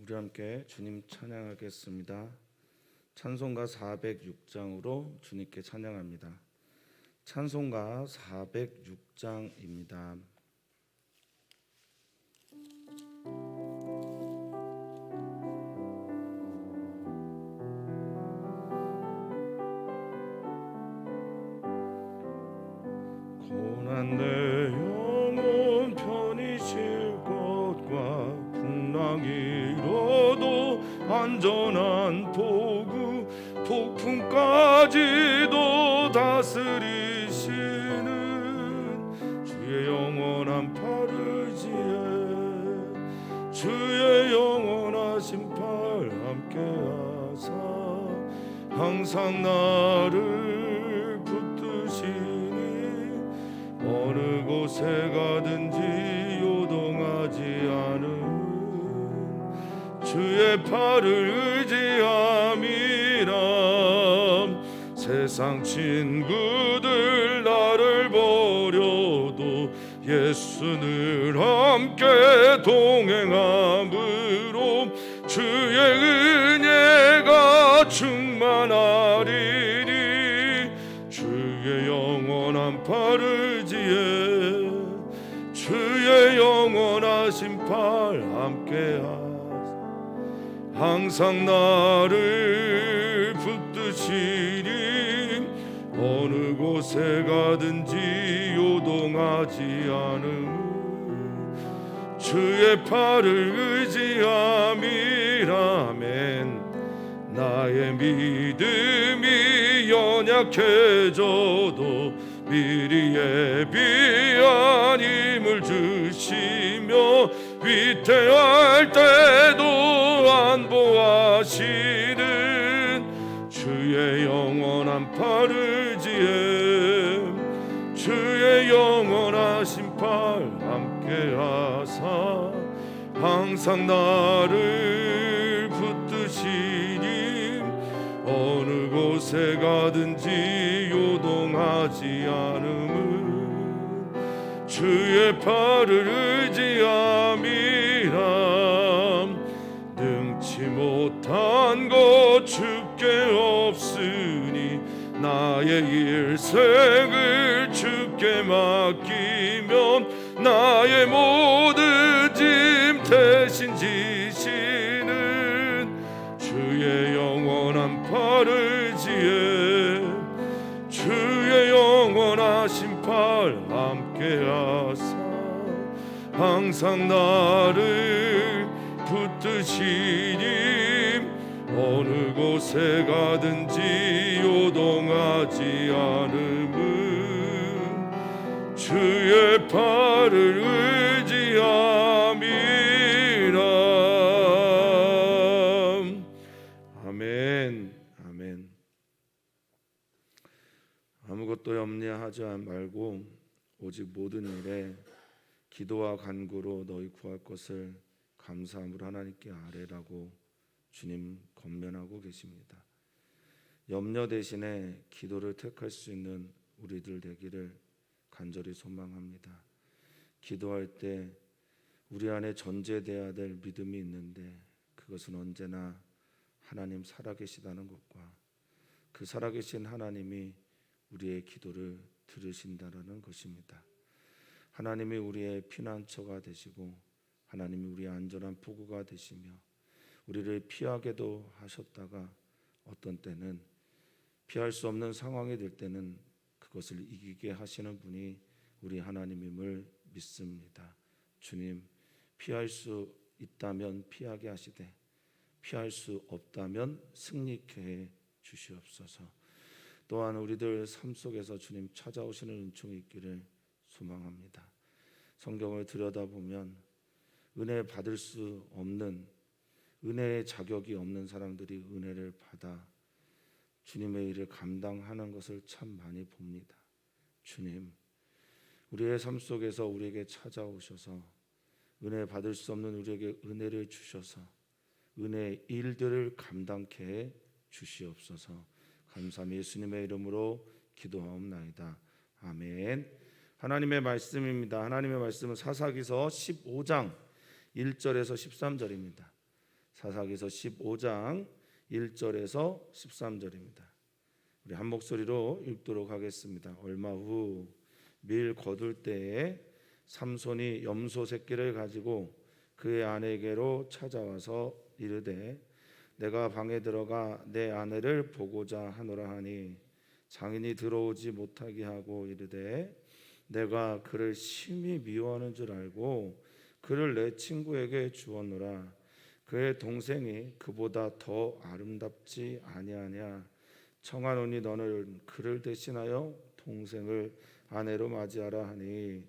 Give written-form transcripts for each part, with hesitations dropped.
우리 함께 주님 찬양하겠습니다. 찬송가 406장으로 주님께 찬양합니다. 찬송가 406장입니다. 고난 내 영혼 편히 쉴 것과 풍랑이로도 안전한 포구 폭풍까지도 다스리시는 주의 영원한 팔을지에 주의 영원하신 팔 함께하사 항상 나를 붙드시니 어느 곳에 가든지 요동하지 않은 주의 팔을 의지함이라. 세상 친구들 나를 버려도 예수 늘 함께 동행함으로 주의 은혜가 충만하리니 주의 영원한 팔을 지에 주의 영원하신 팔 함께하사 항상 나를 붙드시니 어느 곳에 가든지 요동하지 않음 주의 팔을 의지함이라. 아멘. 나의 믿음이 연약해져도 미리 예비한 힘을 주시며 위태할 때도 안보하시는 주의 영원한 팔을 지에 주의 영원하신 팔 함께하사 항상 나를 붙드시니 어느 곳에 가든지 요동하지 않음은 주의 팔을 의지함이라. 능치 못한 것 주께 없으니 나의 일생을 주께 맡기면 나의 모든 짐 대신 지시는 주의 영원한 팔을 지에 주의 영원하신 팔 함께하사 항상 나를 붙드시니 어느 곳에 가든지 요동하지 않음은 주의 팔을 의지함이라. 아멘. 아멘. 아무것도 염려하지 말고 오직 모든 일에 기도와 간구로 너희 구할 것을 감사함으로 하나님께 아뢰라고 주님 권면하고 계십니다. 염려 대신에 기도를 택할 수 있는 우리들 되기를 간절히 소망합니다. 기도할 때 우리 안에 전제되어야 될 믿음이 있는데 그것은 언제나 하나님 살아계시다는 것과 그 살아계신 하나님이 우리의 기도를 들으신다는 것입니다. 하나님이 우리의 피난처가 되시고 하나님이 우리의 안전한 포구가 되시며 우리를 피하게도 하셨다가 어떤 때는 피할 수 없는 상황이 될 때는 그것을 이기게 하시는 분이 우리 하나님임을 믿습니다. 주님, 피할 수 있다면 피하게 하시되 피할 수 없다면 승리케 해 주시옵소서. 또한 우리들 삶 속에서 주님 찾아오시는 은총이 있기를 소망합니다. 성경을 들여다보면 은혜 받을 수 없는, 은혜의 자격이 없는 사람들이 은혜를 받아 주님의 일을 감당하는 것을 참 많이 봅니다. 주님, 우리의 삶 속에서 우리에게 찾아오셔서 은혜 받을 수 없는 우리에게 은혜를 주셔서 은혜의 일들을 감당케 해 주시옵소서. 감사함이 예수님의 이름으로 기도하옵나이다. 아멘. 하나님의 말씀입니다. 하나님의 말씀은 사사기서 15장 1절에서 13절입니다. 사사기서 15장 1절에서 13절입니다. 우리 한 목소리로 읽도록 하겠습니다. 얼마 후 밀 거둘 때에 삼손이 염소 새끼를 가지고 그의 아내에게로 찾아와서 이르되 내가 방에 들어가 내 아내를 보고자 하노라 하니 장인이 들어오지 못하게 하고 이르되 내가 그를 심히 미워하는 줄 알고 그를 내 친구에게 주었노라. 그의 동생이 그보다 더 아름답지 아니하냐. 청하노니 너는 그를 대신하여 동생을 아내로 맞이하라 하니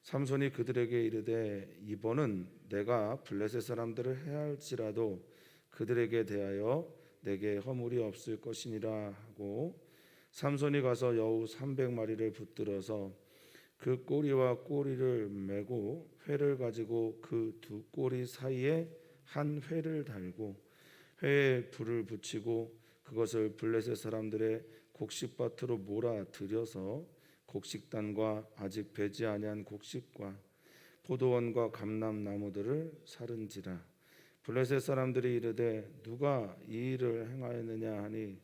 삼손이 그들에게 이르되 이번은 내가 블레셋 사람들을 해할지라도 그들에게 대하여 내게 허물이 없을 것이니라 하고 삼손이 가서 여우 300마리를 붙들어서 그 꼬리와 꼬리를 메고 회를 가지고 그 두 꼬리 사이에 한 회를 달고 회에 불을 붙이고 그것을 블레셋 사람들의 곡식밭으로 몰아 들여서 곡식단과 아직 배지 아니한 곡식과 포도원과 감람나무들을 사른지라. 블레셋 사람들이 이르되 누가 이 일을 행하였느냐 하니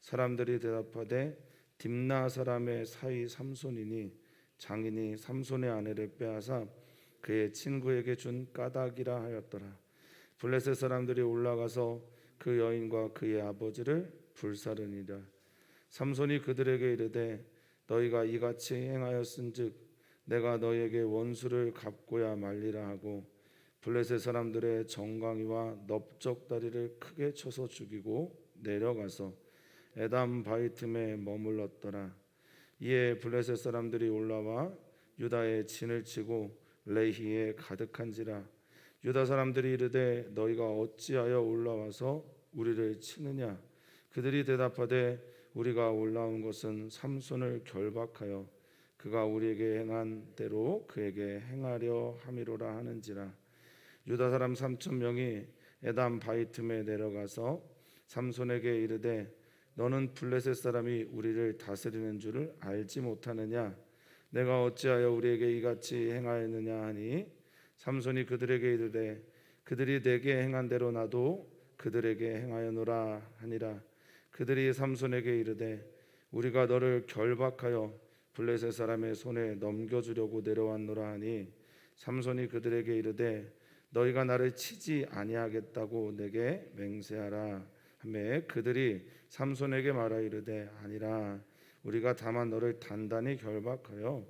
사람들이 대답하되 딥나 사람의 사위 삼손이니 장인이 삼손의 아내를 빼앗아 그의 친구에게 준 까닭이라 하였더라. 블레셋 사람들이 올라가서 그 여인과 그의 아버지를 불사르니라. 삼손이 그들에게 이르되 너희가 이같이 행하였은즉 내가 너희에게 원수를 갚고야 말리라 하고 블레셋 사람들의 정강이와 넓적다리를 크게 쳐서 죽이고 내려가서 에담 바이틈에 머물렀더라. 이에 블레셋 사람들이 올라와 유다에 진을 치고 레히에 가득한지라. 유다 사람들이 이르되 너희가 어찌하여 올라와서 우리를 치느냐. 그들이 대답하되 우리가 올라온 것은 삼손을 결박하여 그가 우리에게 행한 대로 그에게 행하려 함이로라 하는지라. 유다 사람 3,000명이 에담 바이틈에 내려가서 삼손에게 이르되 너는 블레셋 사람이 우리를 다스리는 줄을 알지 못하느냐. 내가 어찌하여 우리에게 이같이 행하였느냐 하니 삼손이 그들에게 이르되 그들이 내게 행한 대로 나도 그들에게 행하여노라 하니라. 그들이 삼손에게 이르되 우리가 너를 결박하여 블레셋 사람의 손에 넘겨주려고 내려왔노라 하니 삼손이 그들에게 이르되 너희가 나를 치지 아니하겠다고 내게 맹세하라 하매 그들이 삼손에게 말하 이르되 아니라 우리가 다만 너를 단단히 결박하여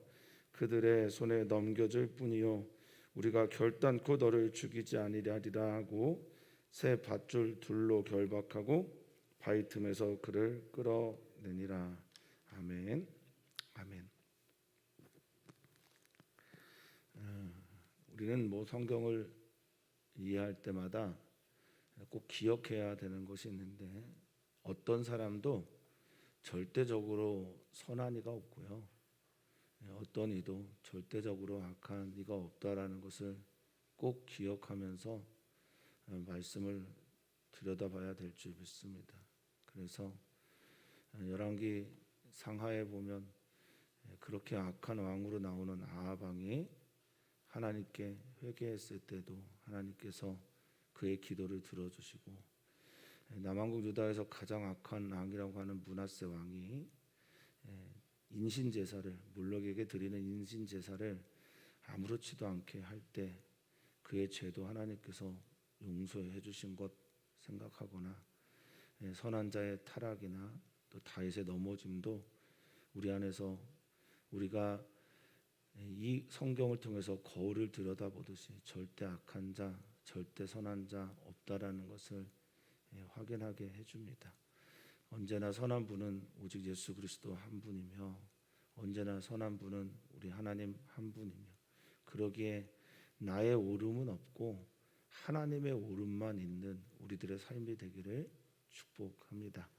그들의 손에 넘겨줄 뿐이요 우리가 결단코 너를 죽이지 아니하리라 하고 새 밧줄 둘로 결박하고 바이틈에서 그를 끌어내니라. 아멘. 아멘. 우리는 성경을 이해할 때마다 꼭 기억해야 되는 것이 있는데 어떤 사람도 절대적으로 선한 이가 없고요. 어떤 이도 절대적으로 악한 이가 없다라는 것을 꼭 기억하면서 말씀을 들여다봐야 될 줄 믿습니다. 그래서 열왕기 상하에 보면 그렇게 악한 왕으로 나오는 아합 왕이 하나님께 회개했을 때도 하나님께서 그의 기도를 들어주시고 남왕국 유다에서 가장 악한 왕이라고 하는 므낫세 왕이 인신제사를 몰록에게 드리는 인신제사를 아무렇지도 않게 할 때 그의 죄도 하나님께서 용서해 주신 것 생각하거나 선한 자의 타락이나 또 다윗의 넘어짐도 우리 안에서 우리가 이 성경을 통해서 거울을 들여다보듯이 절대 악한 자, 절대 선한 자 없다라는 것을 확인하게 해줍니다. 언제나 선한 분은 오직 예수 그리스도 한 분이며 언제나 선한 분은 우리 하나님 한 분이며 그러기에 나의 옳음은 없고 하나님의 옳음만 있는 우리들의 삶이 되기를 축복합니다.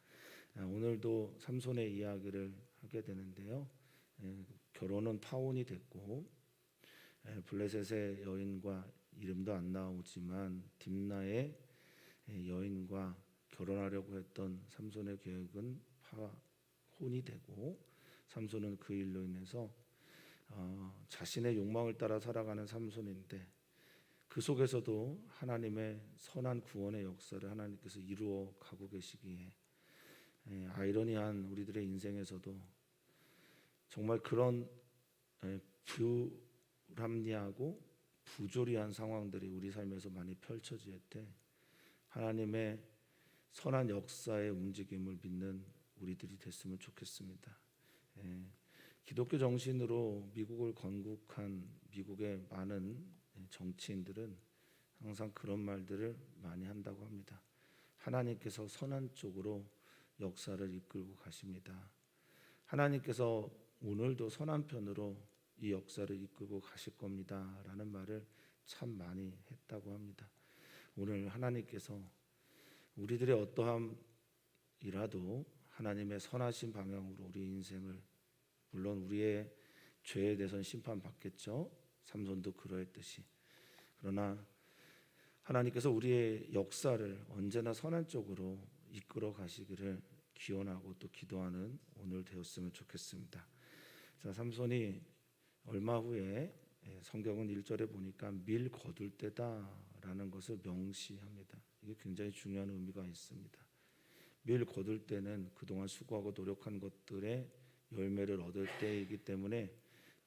오늘도 삼손의 이야기를 하게 되는데요. 결혼은 파혼이 됐고 블레셋의 여인과 이름도 안 나오지만 딥나의 여인과 결혼하려고 했던 삼손의 계획은 파혼이 되고 삼손은 그 일로 인해서 자신의 욕망을 따라 살아가는 삼손인데 그 속에서도 하나님의 선한 구원의 역사를 하나님께서 이루어 가고 계시기에 아이러니한 우리들의 인생에서도 정말 그런 불합리하고 부조리한 상황들이 우리 삶에서 많이 펼쳐질 때 하나님의 선한 역사의 움직임을 믿는 우리들이 됐으면 좋겠습니다. 기독교 정신으로 미국을 건국한 미국의 많은 정치인들은 항상 그런 말들을 많이 한다고 합니다. 하나님께서 선한 쪽으로 역사를 이끌고 가십니다. 하나님께서 오늘도 선한 편으로 이 역사를 이끌고 가실 겁니다 라는 말을 참 많이 했다고 합니다. 오늘 하나님께서 우리들의 어떠함이라도 하나님의 선하신 방향으로 우리 인생을, 물론 우리의 죄에 대해서는 심판받겠죠. 삼손도 그러했듯이. 그러나 하나님께서 우리의 역사를 언제나 선한 쪽으로 이끌어 가시기를 기원하고 또 기도하는 오늘 되었으면 좋겠습니다. 자, 삼손이 얼마 후에 성경은 1절에 보니까 밀 거둘 때다라는 것을 명시합니다. 이게 굉장히 중요한 의미가 있습니다. 밀 거둘 때는 그동안 수고하고 노력한 것들의 열매를 얻을 때이기 때문에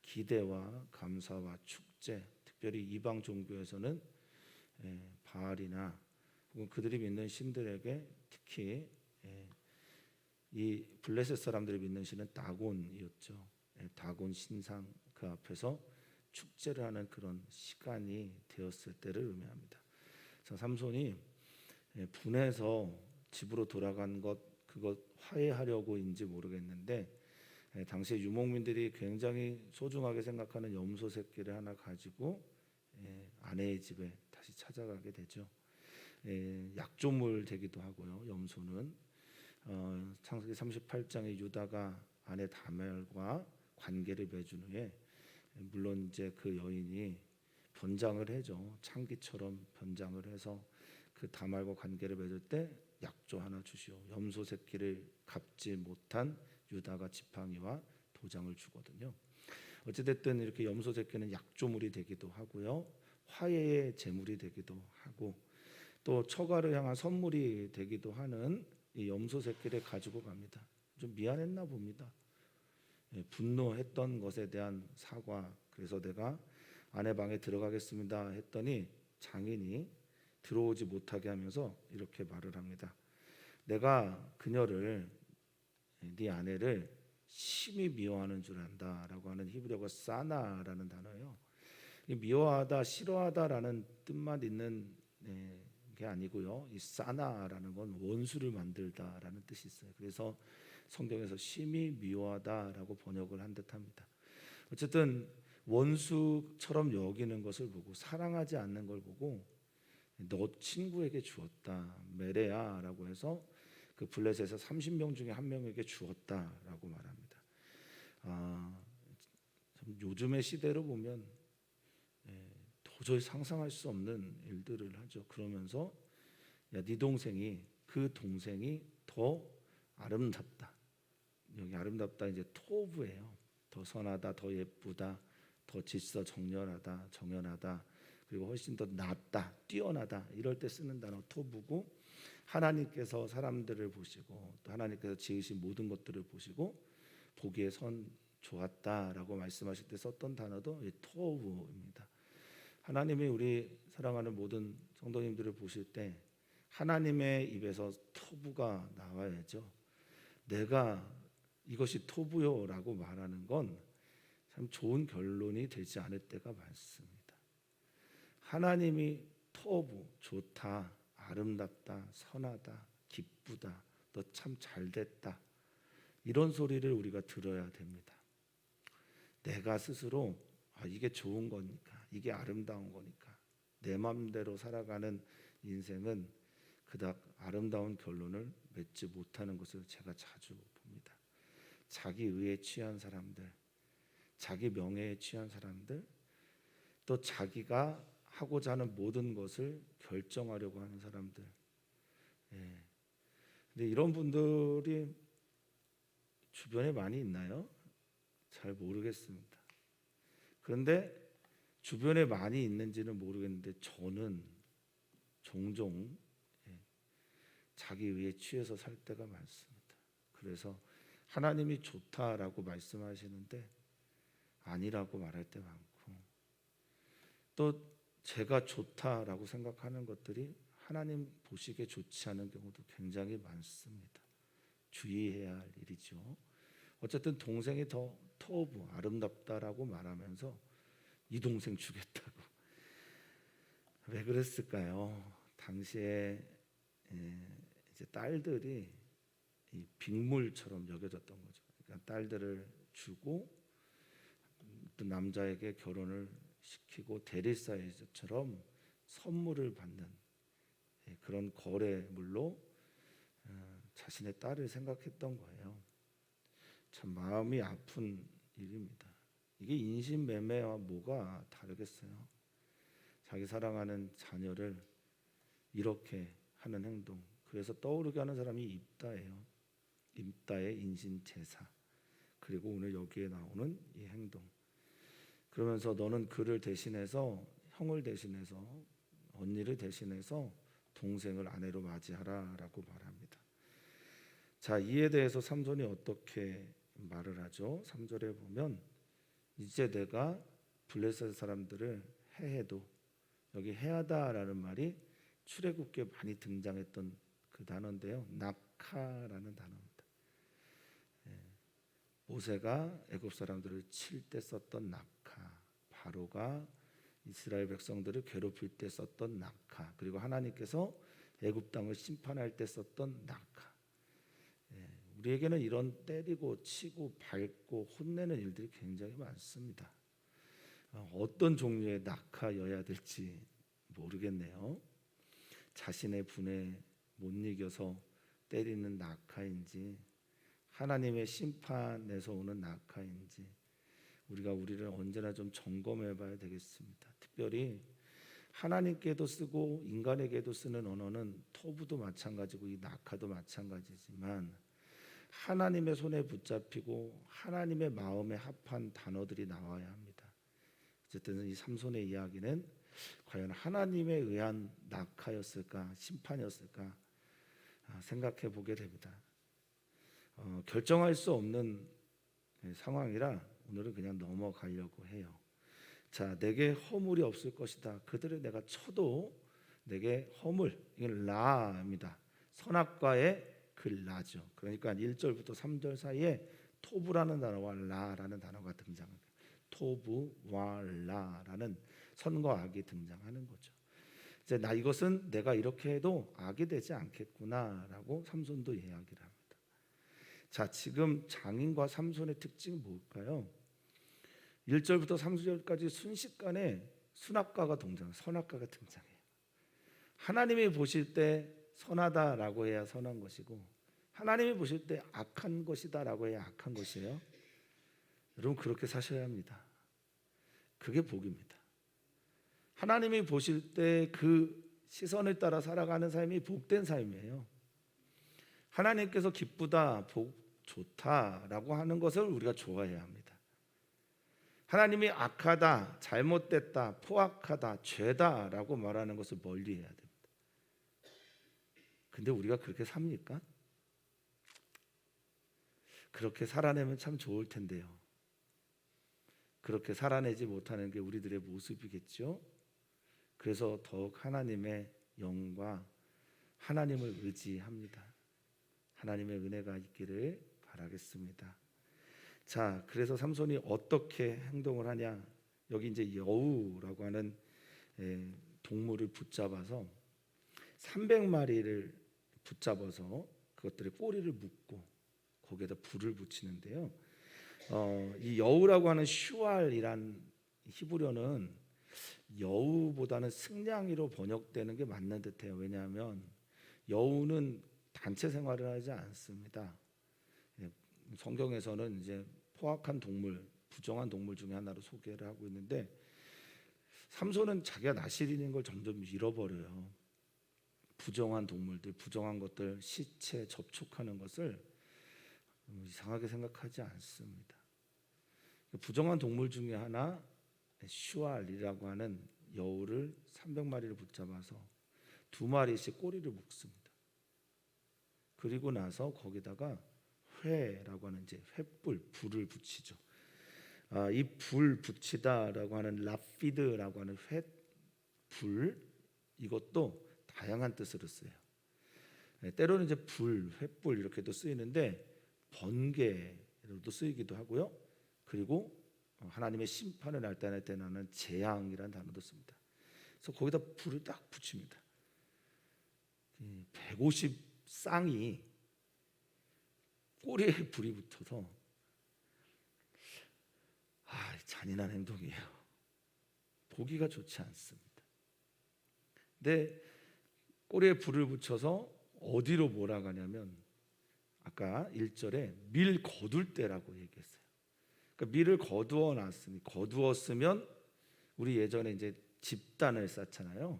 기대와 감사와 축제, 특별히 이방 종교에서는 바알이나 혹은 그들이 믿는 신들에게, 특히 이 블레셋 사람들이 믿는 신은 다곤이었죠. 다곤 신상 그 앞에서 축제를 하는 그런 시간이 되었을 때를 의미합니다. 자, 삼손이 분해서 집으로 돌아간 것, 그것 화해하려고인지 모르겠는데 당시 유목민들이 굉장히 소중하게 생각하는 염소 새끼를 하나 가지고 아내의 집에 다시 찾아가게 되죠. 약조물 되기도 하고요. 염소는 창세기 38장에 유다가 아내 다멜과 관계를 맺은 후에 물론 이제 그 여인이 변장을 해죠. 창기처럼 변장을 해서 그 다말과 관계를 맺을 때 약조 하나 주시오. 염소 새끼를 갚지 못한 유다가 지팡이와 도장을 주거든요. 어찌됐든 이렇게 염소 새끼는 약조물이 되기도 하고요. 화해의 제물이 되기도 하고 또 처가를 향한 선물이 되기도 하는 이 염소 새끼를 가지고 갑니다. 좀 미안했나 봅니다. 분노했던 것에 대한 사과. 그래서 내가 아내 방에 들어가겠습니다 했더니 장인이 들어오지 못하게 하면서 이렇게 말을 합니다. 내가 그녀를, 네 아내를 심히 미워하는 줄 안다라고 하는 히브리어가 사나라는 단어예요. 미워하다, 싫어하다라는 뜻만 있는 게 아니고요. 이 사나라는 건 원수를 만들다라는 뜻이 있어요. 그래서 성경에서 심히 미워하다라고 번역을 한 듯합니다. 어쨌든 원수처럼 여기는 것을 보고 사랑하지 않는 걸 보고 너 친구에게 주었다. 메레아라고 해서 그 블레셋에서 30명 중에 한 명에게 주었다라고 말합니다. 참 요즘의 시대로 보면 도저히 상상할 수 없는 일들을 하죠. 그러면서 야, 네 동생이, 그 동생이 더 아름답다. 여기 아름답다 이제 토브예요. 더 선하다, 더 예쁘다, 더 질서 정렬하다, 정연하다, 그리고 훨씬 더 낫다, 뛰어나다, 이럴 때 쓰는 단어 토브고, 하나님께서 사람들을 보시고 또 하나님께서 지으신 모든 것들을 보시고 보기에 좋았다라고 말씀하실 때 썼던 단어도 이 토브입니다. 하나님이 우리 사랑하는 모든 성도님들을 보실 때 하나님의 입에서 토브가 나와야죠. 내가 이것이 토부요라고 말하는 건 참 좋은 결론이 되지 않을 때가 많습니다. 하나님이 토부, 좋다, 아름답다, 선하다, 기쁘다, 너 참 잘됐다, 이런 소리를 우리가 들어야 됩니다. 내가 스스로 이게 좋은 거니까, 이게 아름다운 거니까 내 마음대로 살아가는 인생은 그닥 아름다운 결론을 맺지 못하는 것을 제가 자주 봅니다. 자기 의에 취한 사람들, 자기 명예에 취한 사람들, 또 자기가 하고자 하는 모든 것을 결정하려고 하는 사람들. 근데 이런 분들이 주변에 많이 있나요? 잘 모르겠습니다. 그런데 주변에 많이 있는지는 모르겠는데 저는 종종 자기 의에 취해서 살 때가 많습니다. 그래서 하나님이 좋다라고 말씀하시는데 아니라고 말할 때 많고, 또 제가 좋다라고 생각하는 것들이 하나님 보시기에 좋지 않은 경우도 굉장히 많습니다. 주의해야 할 일이죠. 어쨌든 동생이 더 터부 아름답다라고 말하면서 이 동생 주겠다고. 왜 그랬을까요? 당시에 이제 딸들이 이 빅물처럼 여겨졌던 거죠. 그러니까 딸들을 주고 또 남자에게 결혼을 시키고 대리사회처럼 선물을 받는 그런 거래물로 자신의 딸을 생각했던 거예요. 참 마음이 아픈 일입니다. 이게 인신매매와 뭐가 다르겠어요? 자기 사랑하는 자녀를 이렇게 하는 행동. 그래서 떠오르게 하는 사람이 입다예요. 입다의 인신제사. 그리고 오늘 여기에 나오는 이 행동. 그러면서 너는 그를 대신해서, 형을 대신해서, 언니를 대신해서 동생을 아내로 맞이하라 라고 말합니다. 자, 이에 대해서 삼손이 어떻게 말을 하죠? 3절에 보면 이제 내가 블레셋 사람들을 해해도, 여기 해하다라는 말이 출애굽기에 많이 등장했던 그 단어인데요, 낙하라는 단어입니다. 모세가 애굽 사람들을 칠 때 썼던 낙하, 바로가 이스라엘 백성들을 괴롭힐 때 썼던 낙하, 그리고 하나님께서 애굽 땅을 심판할 때 썼던 낙하. 우리에게는 이런 때리고 치고 밟고 혼내는 일들이 굉장히 많습니다. 어떤 종류의 낙하여야 될지 모르겠네요. 자신의 분에 못 이겨서 때리는 낙하인지, 하나님의 심판에서 오는 낙하인지 우리를 언제나 좀 점검해 봐야 되겠습니다. 특별히 하나님께도 쓰고 인간에게도 쓰는 언어는 토부도 마찬가지고 이 낙하도 마찬가지지만 하나님의 손에 붙잡히고 하나님의 마음에 합한 단어들이 나와야 합니다. 어쨌든 이 삼손의 이야기는 과연 하나님에 의한 낙하였을까, 심판이었을까 생각해 보게 됩니다. 결정할 수 없는 상황이라 오늘은 그냥 넘어가려고 해요. 자, 내게 허물이 없을 것이다. 그들을 내가 쳐도 내게 허물, 이건 라입니다. 선악과의 그 라죠. 그러니까 1절부터 3절 사이에 토부라는 단어와 라라는 단어가 등장합니다. 토부와 라라는 선과 악이 등장하는 거죠. 이제 이것은 내가 이렇게 해도 악이 되지 않겠구나라고 삼손도 이야기를 합니다. 자, 지금 장인과 삼손의 특징이 뭘까요? 1절부터 3절까지 순식간에 선악과가 등장해요. 하나님이 보실 때 선하다라고 해야 선한 것이고, 하나님이 보실 때 악한 것이다라고 해야 악한 것이에요. 여러분, 그렇게 사셔야 합니다. 그게 복입니다. 하나님이 보실 때 그 시선을 따라 살아가는 삶이 복된 삶이에요. 하나님께서 기쁘다, 복 좋다라고 하는 것을 우리가 좋아해야 합니다. 하나님이 악하다, 잘못됐다, 포악하다, 죄다라고 말하는 것을 멀리해야 됩니다. 근데 우리가 그렇게 삽니까? 그렇게 살아내면 참 좋을 텐데요. 그렇게 살아내지 못하는 게 우리들의 모습이겠죠. 그래서 더욱 하나님의 영과 하나님을 의지합니다. 하나님의 은혜가 있기를 바라겠습니다. 자, 그래서 삼손이 어떻게 행동을 하냐? 여기 이제 여우라고 하는 동물을 붙잡아서 300마리를 붙잡아서 그것들의 꼬리를 묶고 거기에다 불을 붙이는데요. 이 여우라고 하는 슈알이란 히브리어는 여우보다는 승냥이로 번역되는 게 맞는 듯해요. 왜냐하면 여우는 단체 생활을 하지 않습니다. 성경에서는 이제 포악한 동물, 부정한 동물 중에 하나로 소개를 하고 있는데, 삼손은 자기가 나실인인 걸 점점 잃어버려요. 부정한 동물들, 부정한 것들, 시체 접촉하는 것을 이상하게 생각하지 않습니다. 부정한 동물 중에 하나 슈알이라고 하는 여우를 300마리를 붙잡아서 2마리씩 꼬리를 묶습니다. 그리고 나서 거기다가 회라고 하는 이제 불을 붙이죠. 이 불 붙이다라고 하는 라피드라고 하는 불, 이것도 다양한 뜻으로 써요. 때로는 이제 횃불 이렇게도 쓰이는데 번개로도 쓰이기도 하고요. 그리고 하나님의 심판을 나타낼 때는 재앙이라는 단어도 씁니다. 그래서 거기다 불을 딱 붙입니다. 150 쌍이 꼬리에 불이 붙어서 잔인한 행동이에요. 보기가 좋지 않습니다. 근데 꼬리에 불을 붙여서 어디로 몰아가냐면 아까 1절에 밀 거둘 때라고 얘기했어요. 그러니까 밀을 거두었으면 우리 예전에 이제 집단을 쌓잖아요.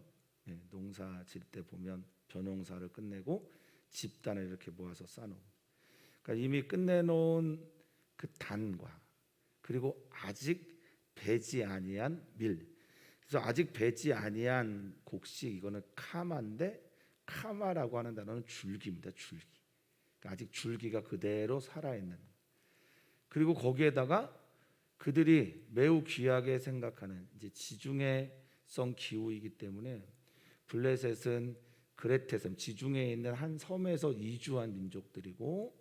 농사 질 때 보면 벼농사를 끝내고 집단을 이렇게 모아서 쌓아놓은. 그러니까 이미 끝내놓은 그 단과 그리고 아직 배지 아니한 밀. 그래서 아직 배지 아니한 곡식, 이거는 카마인데 카마라고 하는 단어는 줄기입니다. 줄기. 그러니까 아직 줄기가 그대로 살아있는. 그리고 거기에다가 그들이 매우 귀하게 생각하는 이제 지중해성 기후이기 때문에 블레셋은 그레테섬, 지중해에 있는 한 섬에서 이주한 민족들이고,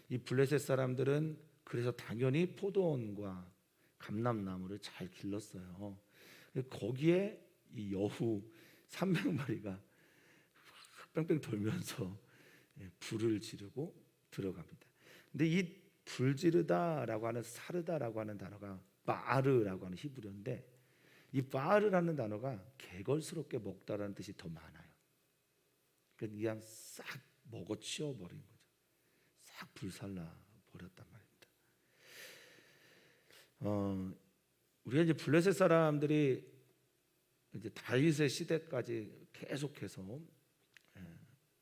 이 블레셋 사람들은 그래서 당연히 포도원과 감람나무를 잘 길렀어요. 거기에 이 여우 300마리가 뺑뺑 돌면서 불을 지르고 들어갑니다. 근데 이 불 지르다라고 하는 사르다라고 하는 단어가 바르라고 하는 히브리어인데, 이 바르라는 단어가 개걸스럽게 먹다라는 뜻이 더 많아요. 그냥 싹 먹어치워 버린 거죠. 싹 불살라 버렸단 말입니다. 우리가 이제 블레셋 사람들이 이제 다윗의 시대까지 계속해서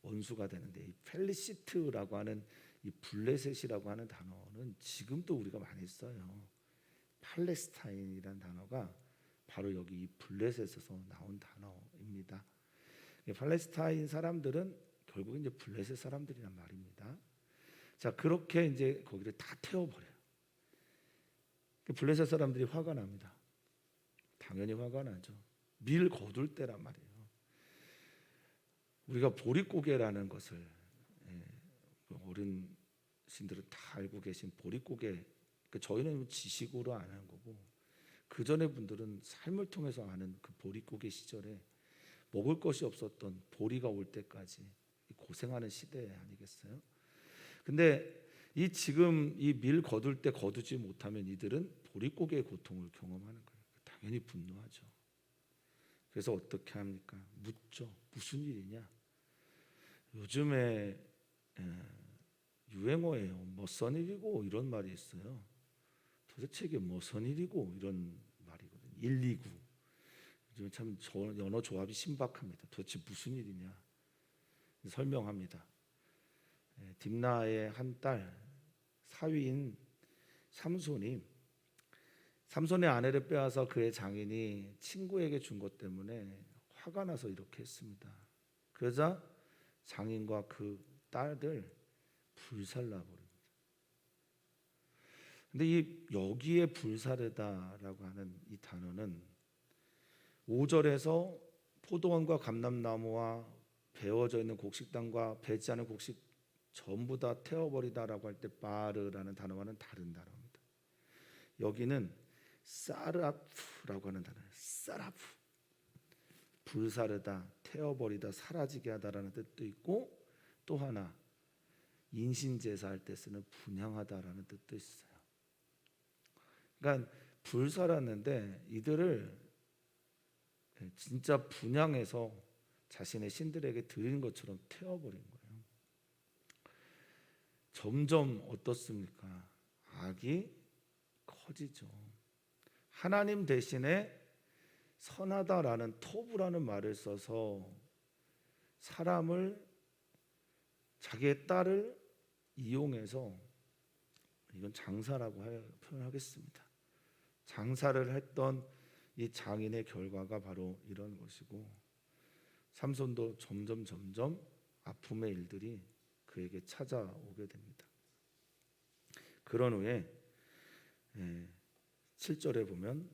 원수가 되는데, 이 펠리시트라고 하는 이 블레셋이라고 하는 단어는 지금도 우리가 많이 써요. 팔레스타인이라는 단어가 바로 여기 이 블레셋에서 나온 단어입니다. 팔레스타인 사람들은 결국 이제 블레셋 사람들이란 말입니다. 자, 그렇게 이제 거기를 다 태워버려요. 블레셋 사람들이 화가 납니다. 당연히 화가 나죠. 밀 거둘 때란 말이에요. 우리가 보릿고개라는 것을 어른신들은 다 알고 계신 보릿고개, 저희는 지식으로 아는 거고, 그 전에 분들은 삶을 통해서 아는 그 보릿고개 시절에 먹을 것이 없었던 보리가 올 때까지 고생하는 시대 아니겠어요? 근데 지금 이 밀 거둘 때 거두지 못하면 이들은 보릿고개의 고통을 경험하는 거예요. 당연히 분노하죠. 그래서 어떻게 합니까? 묻죠. 무슨 일이냐? 요즘에 유행어예요. 무슨 일이고 이런 말이 있어요. 도대체 이게 무슨 일이고 이런 말이거든요. 129. 요즘 참 언어 조합이 신박합니다. 도대체 무슨 일이냐? 설명합니다. 딥나의 한 딸 사위인 삼손의 아내를 빼앗아 그의 장인이 친구에게 준 것 때문에 화가 나서 이렇게 했습니다. 그러자 장인과 그 딸들 불살라 버립니다. 근데 여기에 불사르다라고 하는 이 단어는 5절에서 포도원과 감람나무와 베어져 있는 곡식단과 배지 않은 곡식 전부 다 태워버리다라고 할 때 바르라는 단어와는 다른 단어입니다. 여기는 사르아프라고 하는 단어예요. 사라프, 불사르다, 태워버리다, 사라지게 하다라는 뜻도 있고, 또 하나 인신제사할 때 쓰는 분향하다라는 뜻도 있어요. 그러니까 불살았는데 이들을 진짜 분향해서 자신의 신들에게 드린 것처럼 태워버린 거예요. 점점 어떻습니까? 악이 커지죠. 하나님 대신에 선하다라는 토부라는 말을 써서 사람을, 자기의 딸을 이용해서, 이건 장사라고 표현하겠습니다. 장사를 했던 이 장인의 결과가 바로 이런 것이고, 삼손도 점점 아픔의 일들이 그에게 찾아오게 됩니다. 그런 후에 7절에 보면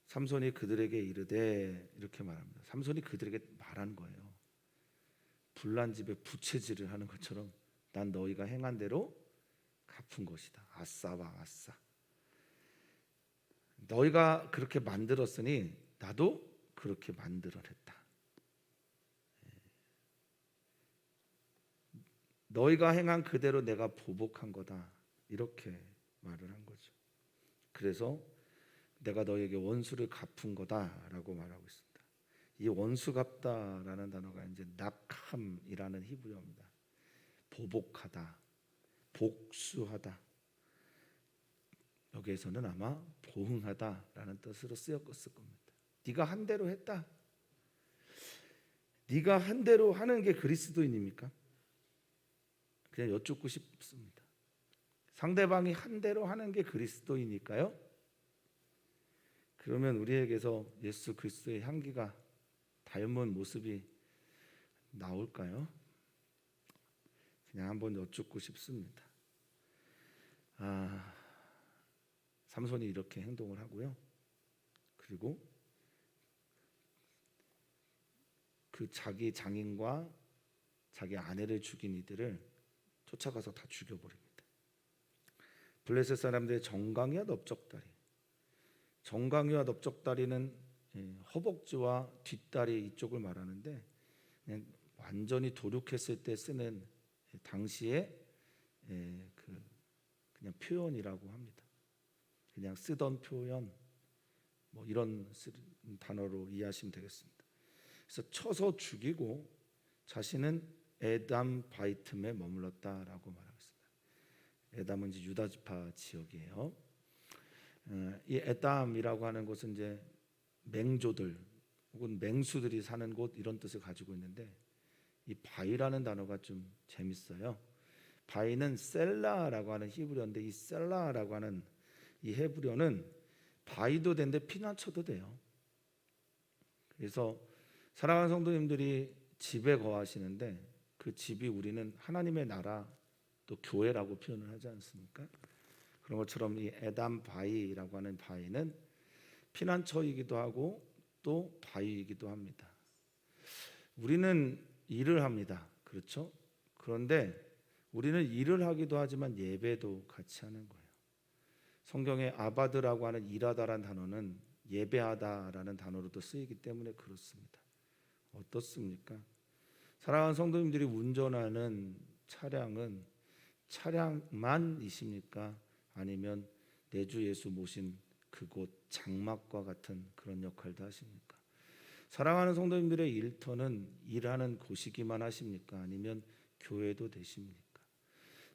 삼손이 그들에게 이르되, 이렇게 말합니다. 삼손이 그들에게 말한 거예요. 불난 집에 부채질을 하는 것처럼 난 너희가 행한 대로 갚은 것이다. 아싸와 아싸. 너희가 그렇게 만들었으니 나도 그렇게 만들어냈다. 너희가 행한 그대로 내가 보복한 거다. 이렇게 말을 한 거죠. 그래서 내가 너희에게 원수를 갚은 거다라고 말하고 있습니다. 이 원수 갚다라는 단어가 이제 낙함이라는 히브리어입니다. 보복하다, 복수하다. 여기에서는 아마 보응하다라는 뜻으로 쓰였을 겁니다. 네가 한 대로 했다. 네가 한 대로 하는 게 그리스도인입니까? 그냥 여쭙고 싶습니다. 상대방이 한 대로 하는 게 그리스도이니까요. 그러면 우리에게서 예수 그리스도의 향기가 닮은 모습이 나올까요? 그냥 한번 여쭙고 싶습니다. 삼손이 이렇게 행동을 하고요. 그리고 그 자기 장인과 자기 아내를 죽인 이들을 쫓아가서 다 죽여버립니다. 블레셋 사람들의 정강이와 넓적다리. 정강이와 넓적다리는 허벅지와 뒷다리 이쪽을 말하는데, 그냥 완전히 도륙했을 때 쓰는 당시의 그냥 표현이라고 합니다. 그냥 쓰던 표현, 뭐 이런 단어로 이해하시면 되겠습니다. 그래서 쳐서 죽이고 자신은 에담 바이틈에 머물렀다라고 말하고 있습니다. 에담은 이제 유다 지파 지역이에요. 이 에담이라고 하는 곳은 이제 맹조들 혹은 맹수들이 사는 곳, 이런 뜻을 가지고 있는데, 이 바이라는 단어가 좀 재밌어요. 바이는 셀라라고 하는 히브리어인데, 이 셀라라고 하는 이 헤브리어는 바이도 되는데 피난처도 돼요. 그래서 사랑하는 성도님들이 집에 거하시는데, 그 집이 우리는 하나님의 나라 또 교회라고 표현을 하지 않습니까? 그런 것처럼 이 에담 바이라고 하는 바이는 피난처이기도 하고 또 바위이기도 합니다. 우리는 일을 합니다. 그렇죠? 그런데 우리는 일을 하기도 하지만 예배도 같이 하는 거예요. 성경에 아바드라고 하는 일하다라는 단어는 예배하다라는 단어로도 쓰이기 때문에 그렇습니다. 어떻습니까? 사랑하는 성도님들이 운전하는 차량은 차량만이십니까? 아니면 내 주 예수 모신 그곳 장막과 같은 그런 역할도 하십니까? 사랑하는 성도님들의 일터는 일하는 곳이기만 하십니까? 아니면 교회도 되십니까?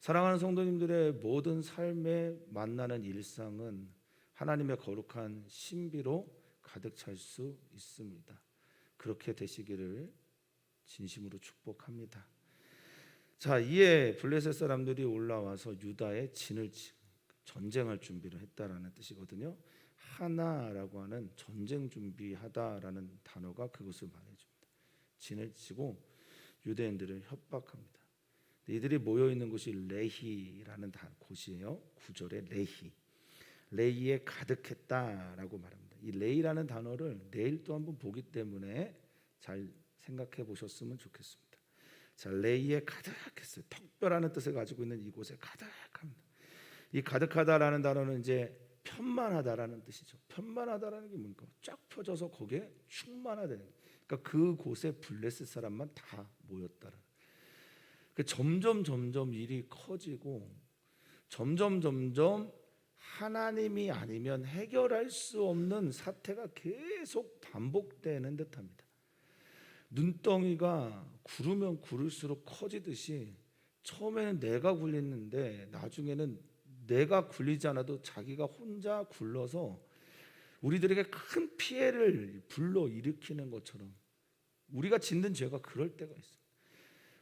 사랑하는 성도님들의 모든 삶에 만나는 일상은 하나님의 거룩한 신비로 가득 찰 수 있습니다. 그렇게 되시기를 진심으로 축복합니다. 자, 이에 블레셋 사람들이 올라와서 유다의 진을 치고 전쟁할 준비를 했다라는 뜻이거든요. 하나라고 하는 전쟁 준비하다라는 단어가 그것을 말해줍니다. 진을 치고 유대인들을 협박합니다. 이들이 모여 있는 곳이 레히라는 곳이에요. 9절에 레히에 가득했다라고 말합니다. 이 레히라는 단어를 내일 또 한번 보기 때문에 잘 생각해 보셨으면 좋겠습니다. 자, 레히에 가득했어요. 특별한 뜻을 가지고 있는 이곳에 가득합니다. 이 가득하다라는 단어는 이제 편만하다라는 뜻이죠. 편만하다라는 게 뭡니까? 쫙 펴져서 거기에 충만하다는. 그러니까 그곳에 블레셋 사람만 다 모였다라는. 점점 일이 커지고 점점 하나님이 아니면 해결할 수 없는 사태가 계속 반복되는 듯합니다. 눈덩이가 구르면 구를수록 커지듯이 처음에는 내가 굴리는데 나중에는 내가 굴리지 않아도 자기가 혼자 굴러서 우리들에게 큰 피해를 불러일으키는 것처럼 우리가 짓는 죄가 그럴 때가 있어요.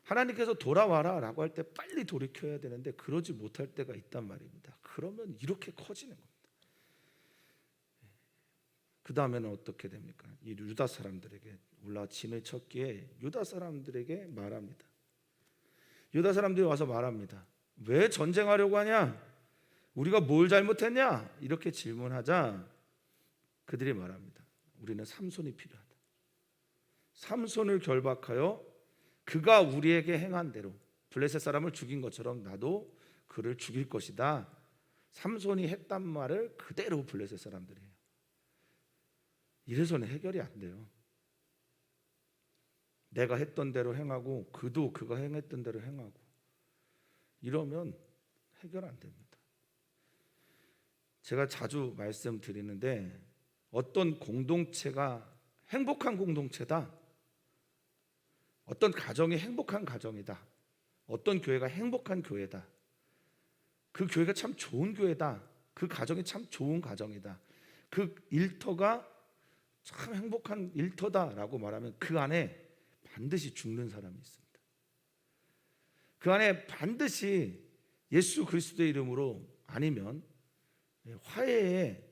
하나님께서 돌아와라 라고 할 때 빨리 돌이켜야 되는데 그러지 못할 때가 있단 말입니다. 그러면 이렇게 커지는 겁니다. 그 다음에는 어떻게 됩니까? 이 유다 사람들에게 올라 진을 쳤기에 유다 사람들에게 말합니다. 유다 사람들이 와서 말합니다. 왜 전쟁하려고 하냐? 우리가 뭘 잘못했냐? 이렇게 질문하자 그들이 말합니다. 우리는 삼손이 필요하다. 삼손을 결박하여 그가 우리에게 행한 대로 블레셋 사람을 죽인 것처럼 나도 그를 죽일 것이다. 삼손이 했단 말을 그대로 블레셋 사람들이 해요. 이래서는 해결이 안 돼요. 내가 했던 대로 행하고 그도 그가 행했던 대로 행하고 이러면 해결 안 됩니다. 제가 자주 말씀드리는데 어떤 공동체가 행복한 공동체다, 어떤 가정이 행복한 가정이다, 어떤 교회가 행복한 교회다, 그 교회가 참 좋은 교회다, 그 가정이 참 좋은 가정이다, 그 일터가 참 행복한 일터다라고 말하면 그 안에 반드시 죽는 사람이 있습니다. 그 안에 반드시 예수 그리스도의 이름으로 아니면 화해의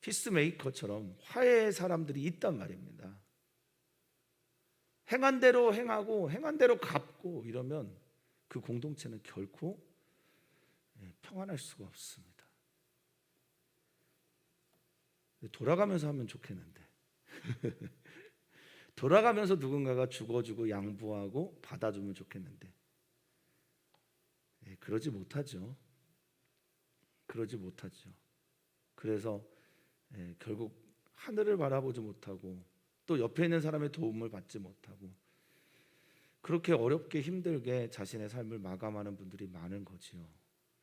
피스메이커처럼 화해의 사람들이 있단 말입니다. 행한 대로 행하고 행한 대로 갚고 이러면 그 공동체는 결코 평안할 수가 없습니다. 돌아가면서 하면 좋겠는데 돌아가면서 누군가가 죽어주고 양보하고 받아주면 좋겠는데 그러지 못하죠. 그러지 못하죠. 그래서 결국 하늘을 바라보지 못하고 또 옆에 있는 사람의 도움을 받지 못하고 그렇게 어렵게 힘들게 자신의 삶을 마감하는 분들이 많은 거지요.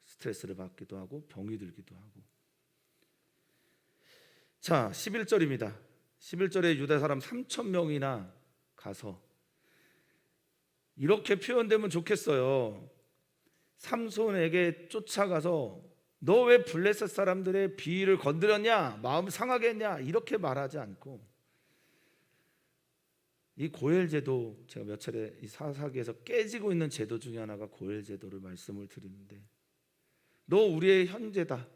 스트레스를 받기도 하고 병이 들기도 하고. 자, 11절입니다. 11절에 유다 사람 3,000명이나 가서 이렇게 표현되면 좋겠어요. 삼손에게 쫓아가서 너 왜 블레셋 사람들의 비위를 건드렸냐? 마음 상하게 했냐? 이렇게 말하지 않고 이 고엘 제도, 제가 몇 차례 이 사사기에서 깨지고 있는 제도 중에 하나가 고엘 제도를 말씀을 드리는데 너 우리의 형제다.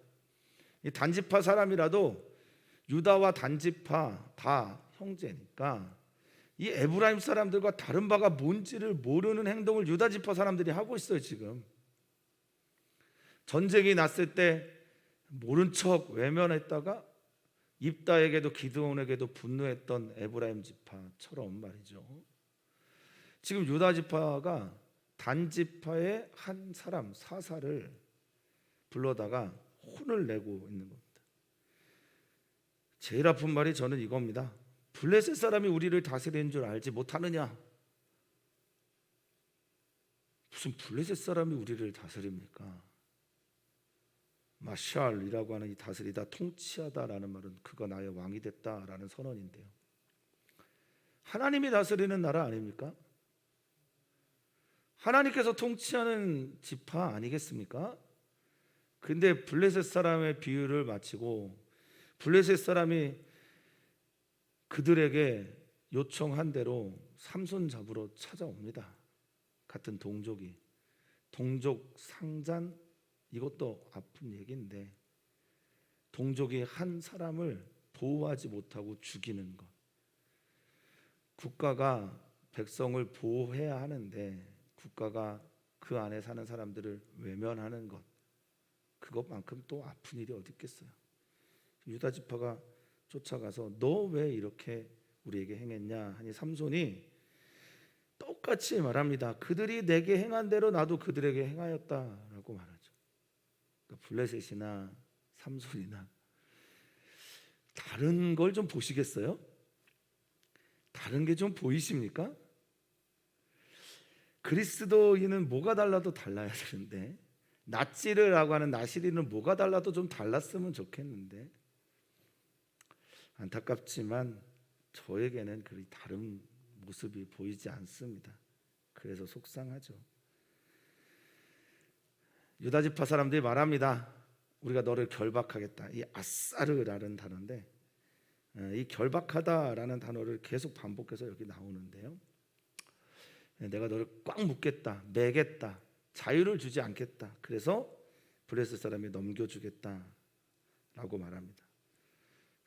이 단지파 사람이라도 유다와 단지파 다 형제니까 이 에브라임 사람들과 다른 바가 뭔지를 모르는 행동을 유다 지파 사람들이 하고 있어요. 지금 전쟁이 났을 때 모른 척 외면했다가 입다에게도 기드온에게도 분노했던 에브라임 지파처럼 말이죠. 지금 유다 지파가 단 지파의 한 사람 사사를 불러다가 혼을 내고 있는 겁니다. 제일 아픈 말이 저는 이겁니다. 블레셋 사람이 우리를 다스리는 줄 알지 못하느냐? 무슨 블레셋 사람이 우리를 다스립니까? 마샬이라고 하는 이 다스리다, 통치하다라는 말은 그가 나의 왕이 됐다라는 선언인데요. 하나님이 다스리는 나라 아닙니까? 하나님께서 통치하는 지파 아니겠습니까? 근데 블레셋 사람의 비유를 마치고 블레셋 사람이 그들에게 요청한 대로 삼손 잡으러 찾아옵니다. 같은 동족이. 동족 상잔, 이것도 아픈 얘기인데 동족이 한 사람을 보호하지 못하고 죽이는 것. 국가가 백성을 보호해야 하는데 국가가 그 안에 사는 사람들을 외면하는 것, 그것만큼 또 아픈 일이 어디 있겠어요. 유다 지파가 쫓아가서 너 왜 이렇게 우리에게 행했냐 하니 삼손이 똑같이 말합니다. 그들이 내게 행한 대로 나도 그들에게 행하였다라고 말하죠. 그러니까 블레셋이나 삼손이나 다른 걸 좀 보시겠어요? 다른 게 좀 보이십니까? 그리스도인은 뭐가 달라도 달라야 되는데 낫지르라고 하는 나시리는 뭐가 달라도 좀 달랐으면 좋겠는데 안타깝지만 저에게는 그리 다른 모습이 보이지 않습니다. 그래서 속상하죠. 유다 지파 사람들이 말합니다. 우리가 너를 결박하겠다. 이 아사르라는 단어인데 이 결박하다라는 단어를 계속 반복해서 여기 나오는데요. 내가 너를 꽉 묶겠다, 매겠다, 자유를 주지 않겠다. 그래서 블레셋 사람이 넘겨주겠다라고 말합니다.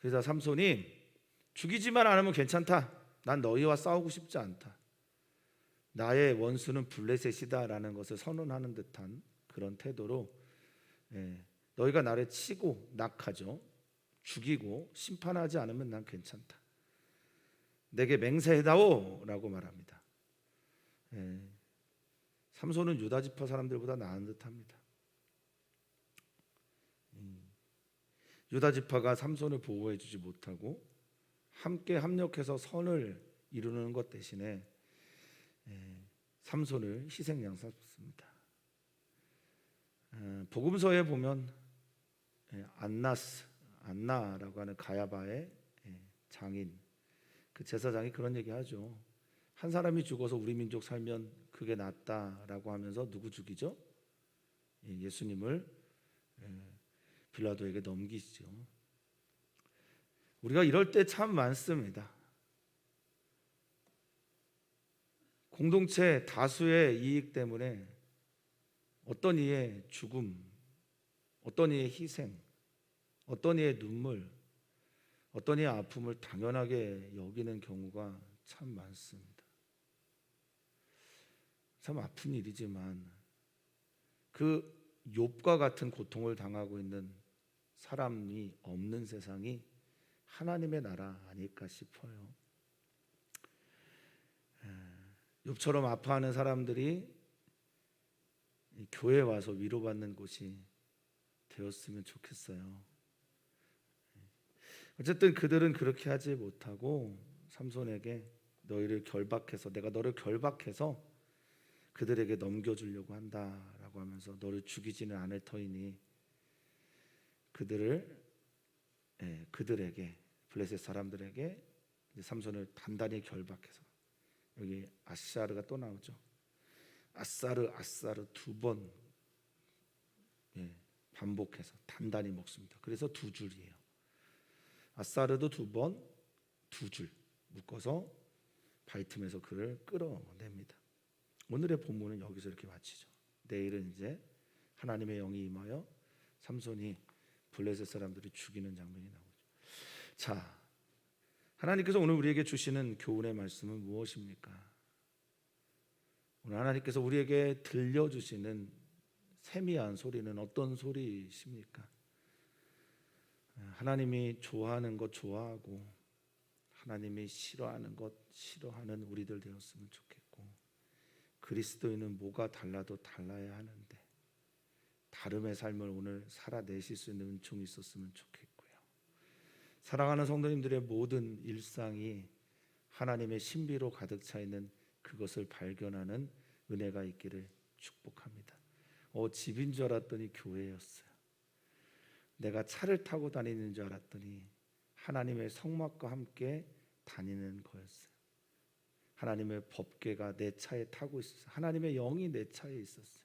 그래서 삼손이 죽이지만 않으면 괜찮다. 난 너희와 싸우고 싶지 않다. 나의 원수는 블레셋이다라는 것을 선언하는 듯한 그런 태도로 너희가 나를 치고 낙하죠. 죽이고 심판하지 않으면 난 괜찮다. 내게 맹세해다오라고 말합니다. 삼손은 유다 지파 사람들보다 나은 듯합니다. 유다 지파가 삼손을 보호해주지 못하고 함께 합력해서 선을 이루는 것 대신에 삼손을 희생 양산했습니다. 복음서에 보면 안나라고 하는 가야바의 장인, 그 제사장이 그런 얘기하죠. 한 사람이 죽어서 우리 민족 살면 그게 낫다라고 하면서 누구 죽이죠? 예수님을 빌라도에게 넘기시죠. 우리가 이럴 때 참 많습니다. 공동체 다수의 이익 때문에 어떤 이의 죽음, 어떤 이의 희생, 어떤 이의 눈물, 어떤 이의 아픔을 당연하게 여기는 경우가 참 많습니다. 참 아픈 일이지만 그 욥과 같은 고통을 당하고 있는 사람이 없는 세상이 하나님의 나라 아닐까 싶어요. 욥처럼 아파하는 사람들이 교회에 와서 위로받는 곳이 되었으면 좋겠어요. 어쨌든 그들은 그렇게 하지 못하고 삼손에게 너희를 결박해서, 내가 너를 결박해서 그들에게 넘겨주려고 한다라고 하면서 너를 죽이지는 않을 터이니 그들에게 블레셋 사람들에게 삼손을 단단히 결박해서, 여기 아사르가 또 나오죠. 아사르 두 번 반복해서 단단히 먹습니다. 그래서 두 줄이에요. 아사르도 두 번, 두 줄 묶어서 발틈에서 그를 끌어냅니다. 오늘의 본문은 여기서 이렇게 마치죠. 내일은 이제 하나님의 영이 임하여 삼손이 블레셋 사람들을 죽이는 장면이 나오죠. 자, 하나님께서 오늘 우리에게 주시는 교훈의 말씀은 무엇입니까? 오늘 하나님께서 우리에게 들려주시는 세미한 소리는 어떤 소리이십니까? 하나님이 좋아하는 것 좋아하고 하나님이 싫어하는 것 싫어하는 우리들 되었으면 좋겠고, 그리스도인은 뭐가 달라도 달라야 하는데 다름의 삶을 오늘 살아내실 수 있는 은총이 있었으면 좋겠고요. 사랑하는 성도님들의 모든 일상이 하나님의 신비로 가득 차 있는 그것을 발견하는 은혜가 있기를 축복합니다. 집인 줄 알았더니 교회였어요. 내가 차를 타고 다니는 줄 알았더니 하나님의 성막과 함께 다니는 거였어요. 하나님의 법궤가 내 차에 타고 있었어요. 하나님의 영이 내 차에 있었어요.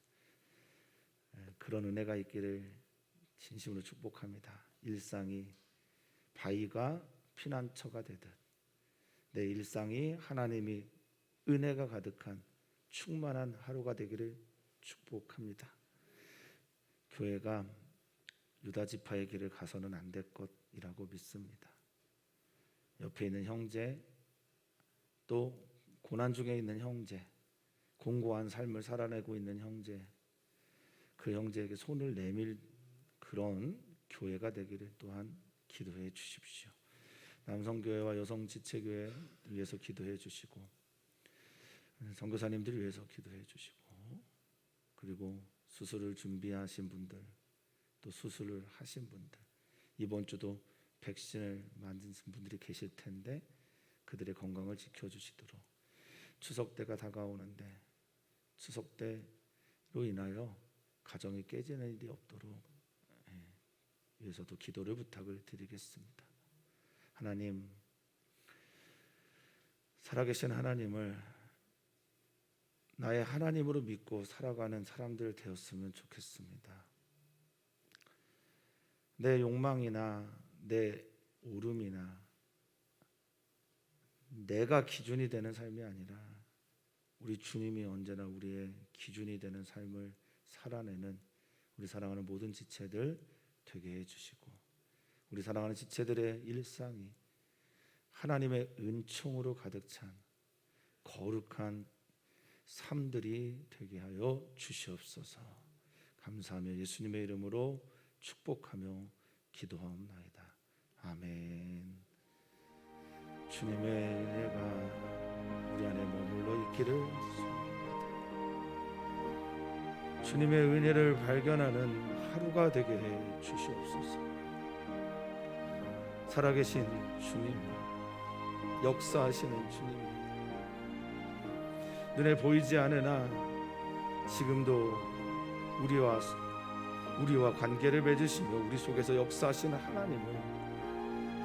그런 은혜가 있기를 진심으로 축복합니다. 일상이 바위가 피난처가 되듯 내 일상이 하나님이 은혜가 가득한 충만한 하루가 되기를 축복합니다. 교회가 유다 지파의 길을 가서는 안 될 것이라고 믿습니다. 옆에 있는 형제, 또 고난 중에 있는 형제, 공고한 삶을 살아내고 있는 형제, 그 형제에게 손을 내밀 그런 교회가 되기를 또한 기도해 주십시오. 남성교회와 여성지체교회 위해서 기도해 주시고, 선교사님들 위해서 기도해 주시고, 그리고 수술을 준비하신 분들, 또 수술을 하신 분들, 이번 주도 백신을 맞은 분들이 계실 텐데 그들의 건강을 지켜주시도록, 추석 때가 다가오는데 추석 때로 인하여 가정이 깨지는 일이 없도록 위해서도 기도를 부탁을 드리겠습니다. 하나님, 살아계신 하나님을 나의 하나님으로 믿고 살아가는 사람들 되었으면 좋겠습니다. 내 욕망이나 내 오름이나 내가 기준이 되는 삶이 아니라 우리 주님이 언제나 우리의 기준이 되는 삶을 살아내는 우리 사랑하는 모든 지체들 되게 해주시고, 우리 사랑하는 지체들의 일상이 하나님의 은총으로 가득 찬 거룩한 삶들이 되게 하여 주시옵소서. 감사하며 예수님의 이름으로 축복하며 기도하옵나이다. 아멘. 주님의 은혜가 우리 안에 머물러 있기를 소원합니다. 주님의 은혜를 발견하는 하루가 되게 해 주시옵소서. 살아계신 주님, 역사하시는 주님, 눈에 보이지 않으나 지금도 우리와 관계를 맺으시며 우리 속에서 역사하시는 하나님을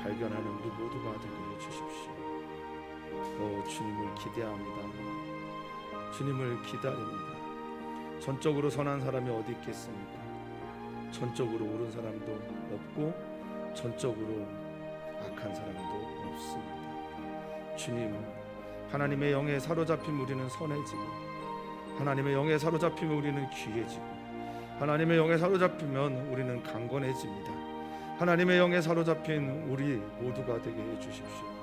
발견하는 우리 모두가 되게 해주십시오. 주님을 기대합니다. 주님을 기다립니다. 전적으로 선한 사람이 어디 있겠습니까? 전적으로 옳은 사람도 없고 전적으로 악한 사람도 없습니다. 주님, 하나님의 영에 사로잡힌 우리는 선해지고, 하나님의 영에 사로잡히면 우리는 귀해지고, 하나님의 영에 사로잡히면 우리는 강건해집니다. 하나님의 영에 사로잡힌 우리 모두가 되게 해주십시오.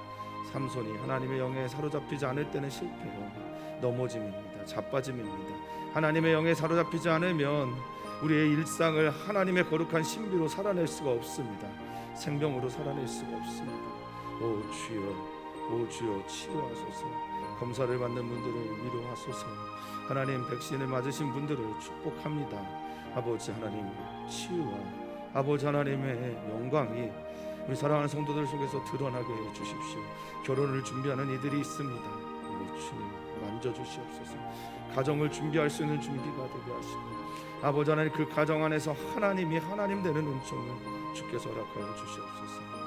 삼손이 하나님의 영에 사로잡히지 않을 때는 실패요, 넘어짐입니다. 자빠짐입니다. 하나님의 영에 사로잡히지 않으면 우리의 일상을 하나님의 거룩한 신비로 살아낼 수가 없습니다. 생명으로 살아낼 수가 없습니다. 오 주여 치유하소서. 검사를 받는 분들을 위로하소서. 하나님, 백신을 맞으신 분들을 축복합니다. 아버지 하나님, 치유와 아버지 하나님의 영광이 우리 사랑하는 성도들 속에서 드러나게 해주십시오. 결혼을 준비하는 이들이 있습니다. 주님 만져주시옵소서. 가정을 준비할 수 있는 준비가 되게 하시고, 아버지 하나님, 그 가정 안에서 하나님이 하나님 되는 은총을 주께서 허락하여 주시옵소서.